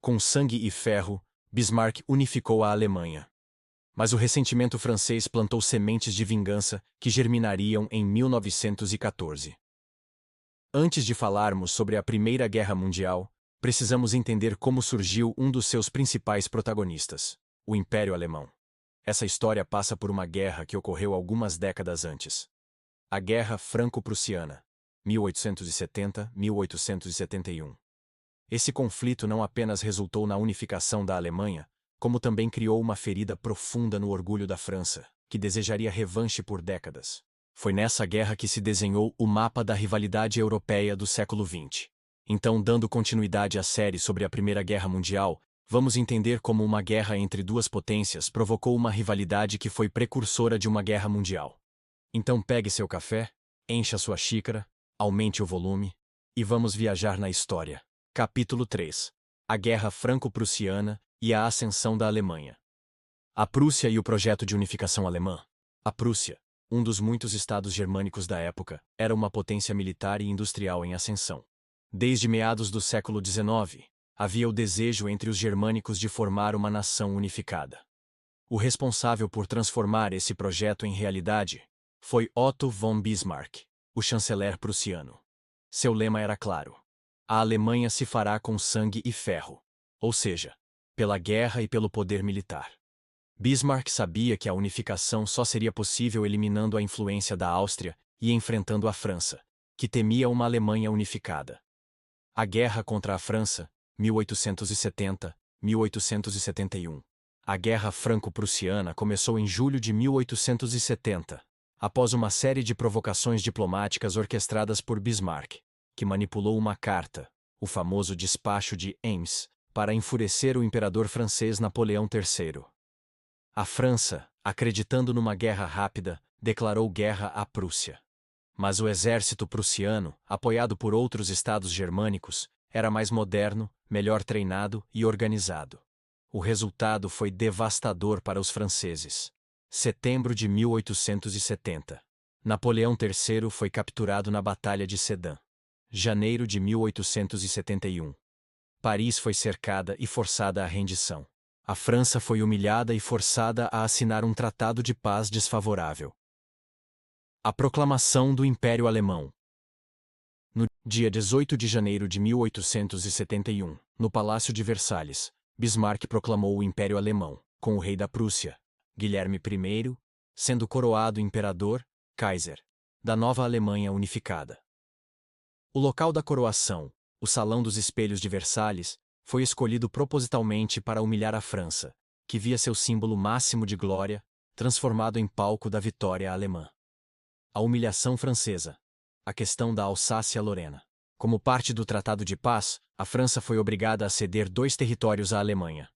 Com sangue e ferro, Bismarck unificou a Alemanha. Mas o ressentimento francês plantou sementes de vingança que germinariam em 1914. Antes de falarmos sobre a Primeira Guerra Mundial, precisamos entender como surgiu um dos seus principais protagonistas, o Império Alemão. Essa história passa por uma guerra que ocorreu algumas décadas antes. A Guerra Franco-Prussiana, 1870-1871. Esse conflito não apenas resultou na unificação da Alemanha, como também criou uma ferida profunda no orgulho da França, que desejaria revanche por décadas. Foi nessa guerra que se desenhou o mapa da rivalidade europeia do século XX. Então, dando continuidade à série sobre a Primeira Guerra Mundial, vamos entender como uma guerra entre duas potências provocou uma rivalidade que foi precursora de uma guerra mundial. Então pegue seu café, encha sua xícara, aumente o volume, e vamos viajar na história. Capítulo 3. A Guerra Franco-Prussiana e a Ascensão da Alemanha. A Prússia e o projeto de unificação alemã. A Prússia, um dos muitos estados germânicos da época, era uma potência militar e industrial em ascensão. Desde meados do século XIX, havia o desejo entre os germânicos de formar uma nação unificada. O responsável por transformar esse projeto em realidade foi Otto von Bismarck, o chanceler prussiano. Seu lema era claro: a Alemanha se fará com sangue e ferro, ou seja, pela guerra e pelo poder militar. Bismarck sabia que a unificação só seria possível eliminando a influência da Áustria e enfrentando a França, que temia uma Alemanha unificada. A Guerra contra a França, 1870-1871. A Guerra Franco-Prussiana começou em julho de 1870, após uma série de provocações diplomáticas orquestradas por Bismarck, que manipulou uma carta, o famoso Despacho de Ames, para enfurecer o imperador francês Napoleão III. A França, acreditando numa guerra rápida, declarou guerra à Prússia. Mas o exército prussiano, apoiado por outros estados germânicos, era mais moderno, melhor treinado e organizado. O resultado foi devastador para os franceses. Setembro de 1870. Napoleão III foi capturado na Batalha de Sedan. Janeiro de 1871. Paris foi cercada e forçada à rendição. A França foi humilhada e forçada a assinar um tratado de paz desfavorável. A proclamação do Império Alemão. No dia 18 de janeiro de 1871, no Palácio de Versalhes, Bismarck proclamou o Império Alemão, com o rei da Prússia, Guilherme I, sendo coroado imperador, Kaiser, da nova Alemanha unificada. O local da coroação, o Salão dos Espelhos de Versalhes, foi escolhido propositalmente para humilhar a França, que via seu símbolo máximo de glória transformado em palco da vitória alemã. A humilhação francesa. A questão da Alsácia-Lorena. Como parte do Tratado de Paz, a França foi obrigada a ceder 2 territórios à Alemanha: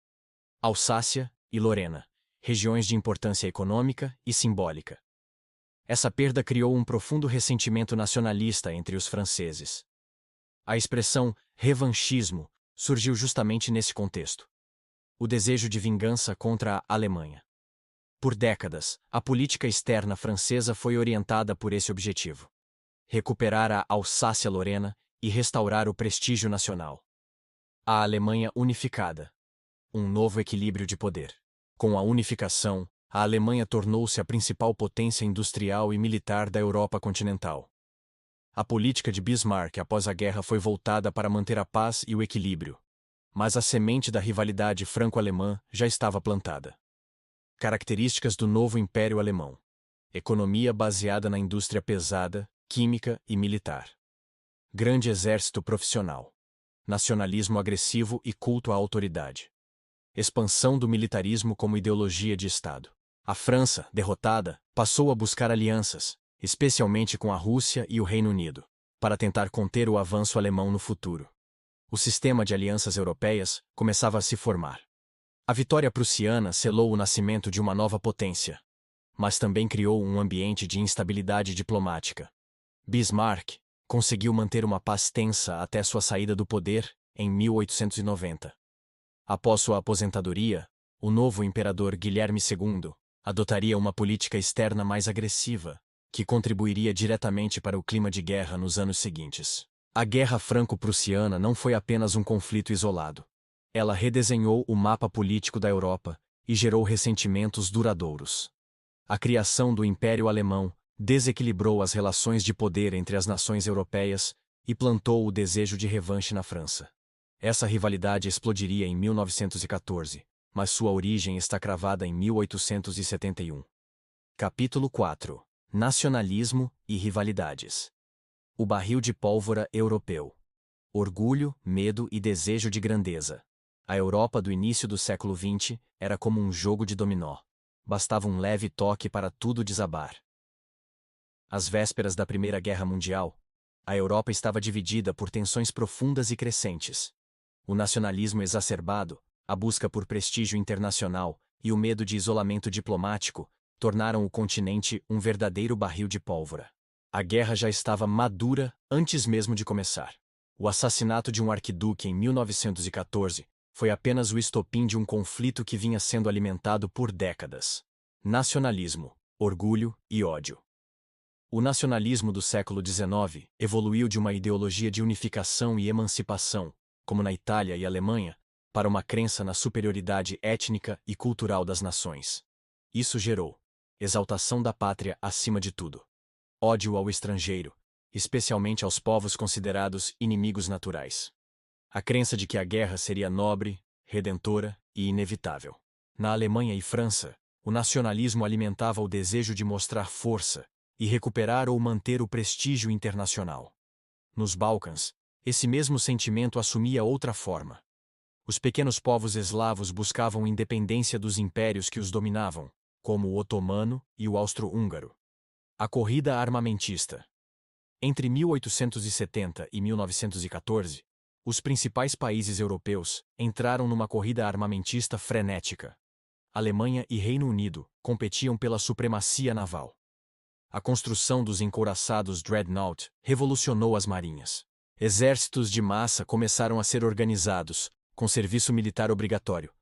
Alsácia e Lorena, regiões de importância econômica e simbólica. Essa perda criou um profundo ressentimento nacionalista entre os franceses. A expressão revanchismo surgiu justamente nesse contexto. O desejo de vingança contra a Alemanha. Por décadas, a política externa francesa foi orientada por esse objetivo: recuperar a Alsácia-Lorena e restaurar o prestígio nacional. A Alemanha unificada. Um novo equilíbrio de poder. Com a unificação, a Alemanha tornou-se a principal potência industrial e militar da Europa continental. A política de Bismarck após a guerra foi voltada para manter a paz e o equilíbrio. Mas a semente da rivalidade franco-alemã já estava plantada. Características do novo Império Alemão. Economia baseada na indústria pesada, química e militar. Grande exército profissional. Nacionalismo agressivo e culto à autoridade. Expansão do militarismo como ideologia de Estado. A França, derrotada, passou a buscar alianças, especialmente com a Rússia e o Reino Unido, para tentar conter o avanço alemão no futuro. O sistema de alianças europeias começava a se formar. A vitória prussiana selou o nascimento de uma nova potência, mas também criou um ambiente de instabilidade diplomática. Bismarck conseguiu manter uma paz tensa até sua saída do poder, em 1890. Após sua aposentadoria, o novo imperador Guilherme II adotaria uma política externa mais agressiva, que contribuiria diretamente para o clima de guerra nos anos seguintes. A Guerra Franco-Prussiana não foi apenas um conflito isolado. Ela redesenhou o mapa político da Europa e gerou ressentimentos duradouros. A criação do Império Alemão desequilibrou as relações de poder entre as nações europeias e plantou o desejo de revanche na França. Essa rivalidade explodiria em 1914, mas sua origem está cravada em 1871. Capítulo 4. Nacionalismo e rivalidades. O barril de pólvora europeu. Orgulho, medo e desejo de grandeza. A Europa do início do século XX era como um jogo de dominó. Bastava um leve toque para tudo desabar. Às vésperas da Primeira Guerra Mundial, a Europa estava dividida por tensões profundas e crescentes. O nacionalismo exacerbado, a busca por prestígio internacional e o medo de isolamento diplomático tornaram o continente um verdadeiro barril de pólvora. A guerra já estava madura antes mesmo de começar. O assassinato de um arquiduque em 1914 foi apenas o estopim de um conflito que vinha sendo alimentado por décadas. Nacionalismo, orgulho e ódio. O nacionalismo do século XIX evoluiu de uma ideologia de unificação e emancipação, como na Itália e Alemanha, para uma crença na superioridade étnica e cultural das nações. Isso gerou exaltação da pátria acima de tudo, ódio ao estrangeiro, especialmente aos povos considerados inimigos naturais. A crença de que a guerra seria nobre, redentora e inevitável. Na Alemanha e França, o nacionalismo alimentava o desejo de mostrar força e recuperar ou manter o prestígio internacional. Nos Balcãs, esse mesmo sentimento assumia outra forma. Os pequenos povos eslavos buscavam independência dos impérios que os dominavam, como o otomano e o austro-húngaro. A corrida armamentista. Entre 1870 e 1914, os principais países europeus entraram numa corrida armamentista frenética. Alemanha e Reino Unido competiam pela supremacia naval. A construção dos encouraçados Dreadnought revolucionou as marinhas. Exércitos de massa começaram a ser organizados, com serviço militar obrigatório.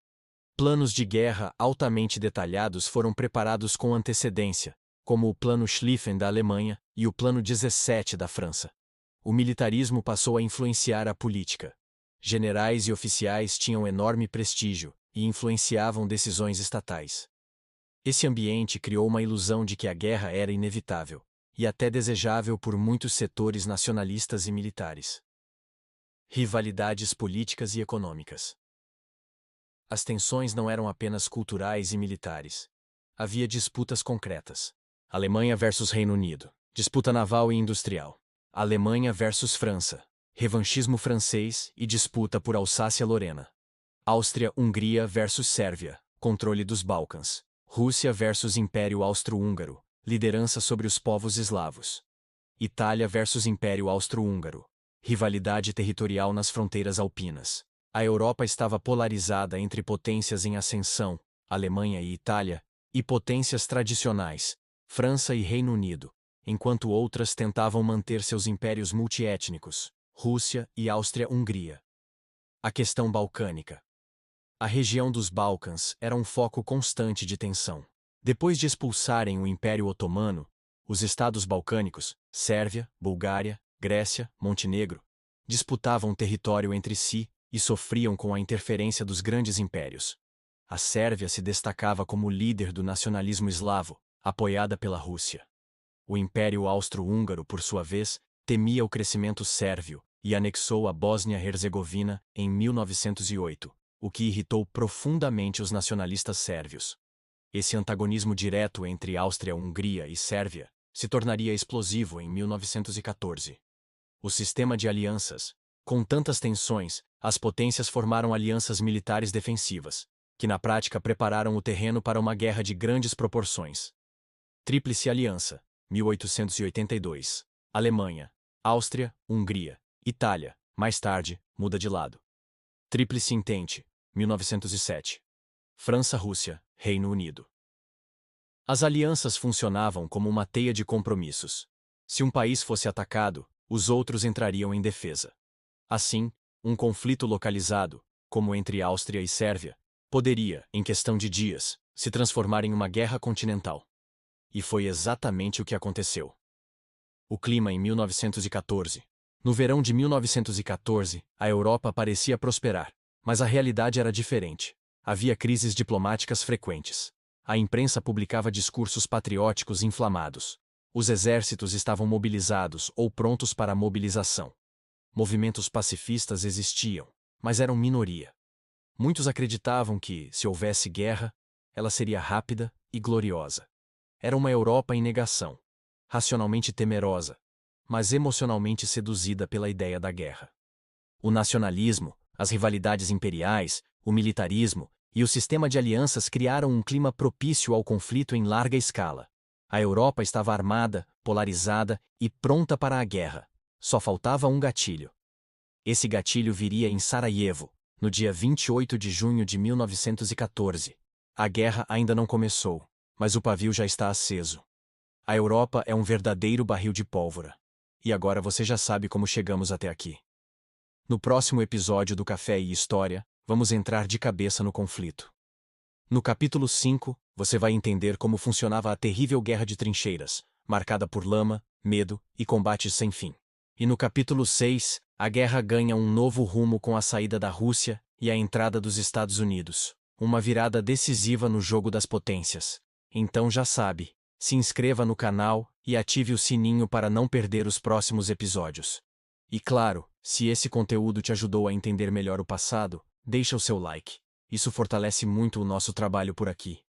Planos de guerra altamente detalhados foram preparados com antecedência, como o Plano Schlieffen da Alemanha e o Plano 17 da França. O militarismo passou a influenciar a política. Generais e oficiais tinham enorme prestígio e influenciavam decisões estatais. Esse ambiente criou uma ilusão de que a guerra era inevitável, e até desejável por muitos setores nacionalistas e militares. Rivalidades políticas e econômicas. As tensões não eram apenas culturais e militares. Havia disputas concretas. Alemanha versus Reino Unido. Disputa naval e industrial. Alemanha versus França. Revanchismo francês e disputa por Alsácia-Lorena. Áustria-Hungria versus Sérvia. Controle dos Balcãs. Rússia versus Império Austro-Húngaro. Liderança sobre os povos eslavos. Itália versus Império Austro-Húngaro. Rivalidade territorial nas fronteiras alpinas. A Europa estava polarizada entre potências em ascensão, Alemanha e Itália, e potências tradicionais, França e Reino Unido, enquanto outras tentavam manter seus impérios multiétnicos, Rússia e Áustria-Hungria. A questão balcânica. A região dos Balcãs era um foco constante de tensão. Depois de expulsarem o Império Otomano, os estados balcânicos, Sérvia, Bulgária, Grécia, Montenegro, disputavam território entre si e sofriam com a interferência dos grandes impérios. A Sérvia se destacava como líder do nacionalismo eslavo, apoiada pela Rússia. O Império Austro-Húngaro, por sua vez, temia o crescimento sérvio e anexou a Bósnia-Herzegovina em 1908, o que irritou profundamente os nacionalistas sérvios. Esse antagonismo direto entre Áustria-Hungria e Sérvia se tornaria explosivo em 1914. O sistema de alianças. Com tantas tensões, as potências formaram alianças militares defensivas, que na prática prepararam o terreno para uma guerra de grandes proporções. Tríplice Aliança, 1882. Alemanha, Áustria, Hungria, Itália, mais tarde, muda de lado. Tríplice Entente, 1907. França-Rússia, Reino Unido. As alianças funcionavam como uma teia de compromissos. Se um país fosse atacado, os outros entrariam em defesa. Assim, um conflito localizado, como entre Áustria e Sérvia, poderia, em questão de dias, se transformar em uma guerra continental. E foi exatamente o que aconteceu. O clima em 1914. No verão de 1914, a Europa parecia prosperar. Mas a realidade era diferente. Havia crises diplomáticas frequentes. A imprensa publicava discursos patrióticos inflamados. Os exércitos estavam mobilizados ou prontos para a mobilização. Movimentos pacifistas existiam, mas eram minoria. Muitos acreditavam que, se houvesse guerra, ela seria rápida e gloriosa. Era uma Europa em negação, racionalmente temerosa, mas emocionalmente seduzida pela ideia da guerra. O nacionalismo, as rivalidades imperiais, o militarismo e o sistema de alianças criaram um clima propício ao conflito em larga escala. A Europa estava armada, polarizada e pronta para a guerra. Só faltava um gatilho. Esse gatilho viria em Sarajevo, no dia 28 de junho de 1914. A guerra ainda não começou, mas o pavio já está aceso. A Europa é um verdadeiro barril de pólvora. E agora você já sabe como chegamos até aqui. No próximo episódio do Café e História, vamos entrar de cabeça no conflito. No capítulo 5, você vai entender como funcionava a terrível guerra de trincheiras, marcada por lama, medo e combates sem fim. E no capítulo 6, a guerra ganha um novo rumo com a saída da Rússia e a entrada dos Estados Unidos, uma virada decisiva no jogo das potências. Então já sabe, se inscreva no canal e ative o sininho para não perder os próximos episódios. E claro, se esse conteúdo te ajudou a entender melhor o passado, deixa o seu like. Isso fortalece muito o nosso trabalho por aqui.